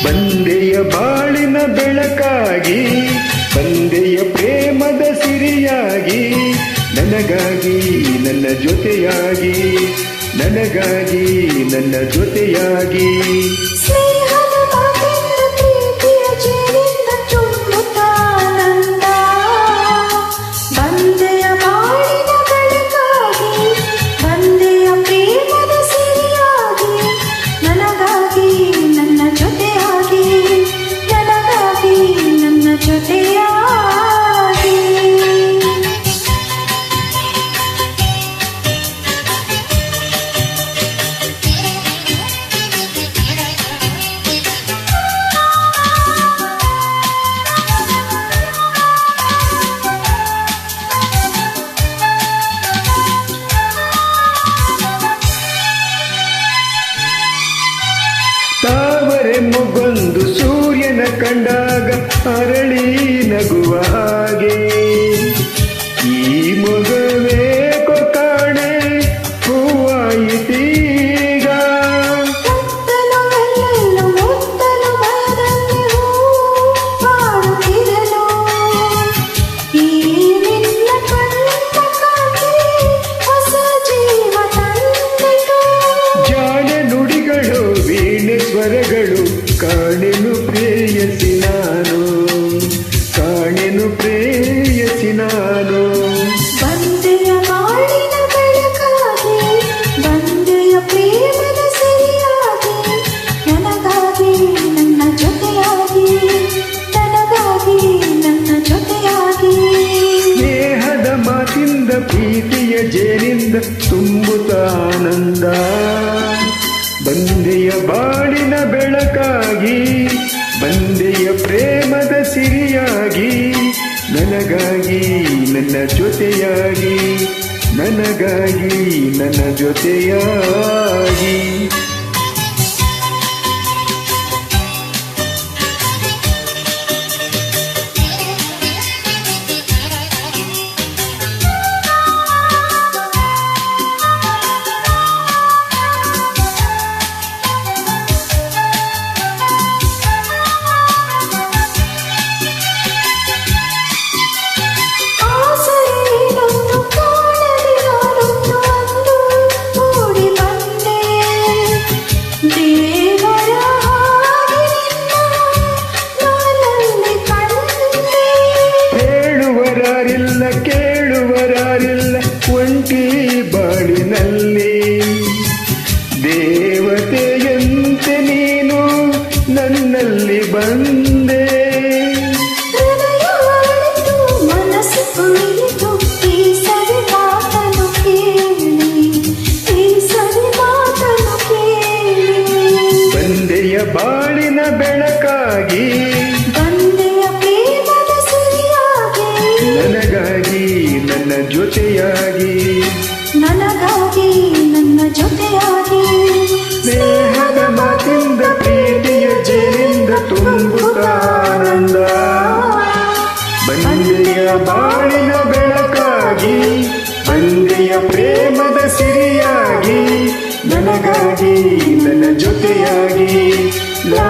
ಬಂದೆಯ ಬಾಳಿನ ಬೆಳಕಾಗಿ, ಬಂದೆಯ ಪ್ರೇಮದ ಸಿರಿಯಾಗಿ, ನನಗಾಗಿ ನನ್ನ ಜೊತೆಯಾಗಿ, ನನಗಾಗಿ ನನ್ನ ಜೊತೆಯಾಗಿ. ತಾವರೆ ಮೊಗೊಂದು ಸೂರ್ಯನ ಕಂಡಾಗ ಅರಳಿ ನಗುವ ಹಾಗೆ, ಈ ಮೊಗವೇ ಕಾಣೆ ಹೂವಾಯಿತೀಗ. ಜಾಣ ನುಡಿಗಳು ವೀಣೆ ಸ್ವರಗಳು, ಕಾಣೆನು ಪ್ರೇಯಸಿ ನಾನು, ಕಾಣೆನು ಪ್ರೇಯಸಿ ನಾನು. ಬಂದೆಯ ಬಾಳಿನ ಬೆಳಕಾಗಿ, ಬಂದೆಯ ಪ್ರೇಮದ ಸಿರಿಯಾಗಿ, ನನಗಾಗಿ ನನ್ನ ಜೊತೆಯಾಗಿ, ನನಗಾಗಿ ನನ್ನ ಜೊತೆಯಾಗಿ. ಸ್ನೇಹದ ಮಾತಿಂದ ಪ್ರೀತಿಯ ಜೇನಿಂದ ತುಂಬುತ್ತ ಆನಂದ, ಬಂದೆಯ ಬಾಳಿನ ಬೆಳಕಾಗಿ, ಬಂದೆಯ ಪ್ರೇಮದ ಸಿರಿಯಾಗಿ, ನನಗಾಗಿ ನನ್ನ ಜೊತೆಯಾಗಿ, ನನಗಾಗಿ ನನ್ನ ಜೊತೆಯಾಗಿ. ಕೇಳುವರಾರಿಲ್ಲ ಒಂಟಿ ಬಾಳಿನಲ್ಲಿ, ದೇವತೆಯಂತೆ ನೀನು ನನ್ನಲ್ಲಿ ಬಂದೆ. ಮನಸ್ಸು ಕುಳಿತು ಈ ಸರಿ ಮಾತನ್ನು ಕೇಳಿ, ಈ ಸರಿ ಮಾತನ್ನು ಕೇಳಿ. ಬಂದೆಯ ಬಾಳಿನ ಬೆಳಕಾಗಿ, ಬಂದೆಯ ಪ್ರೇಮದ ಸಿರಿಯಾಗಿ, ನನಗಾಗಿ ನನ್ನ ಜೊತೆಯಾಗಿ, ನನಗಾಗಿ ನನ್ನ ಜೊತೆಯಾಗಿ. ಸ್ನೇಹದ ಮಾತಿಂದ ಪ್ರೀತಿಯ ಜೇನಿಂದ ತುಂಬುತ್ತ ಆನಂದ, ಬಂದೆಯ ಬಾಳಿನ ಬೆಳಕಾಗಿ, ಬಂದೆಯ ಪ್ರೇಮದ ಸಿರಿಯಾಗಿ, ನನಗಾಗಿ ನನ್ನ ಜೊತೆಯಾಗಿ. ಲಾ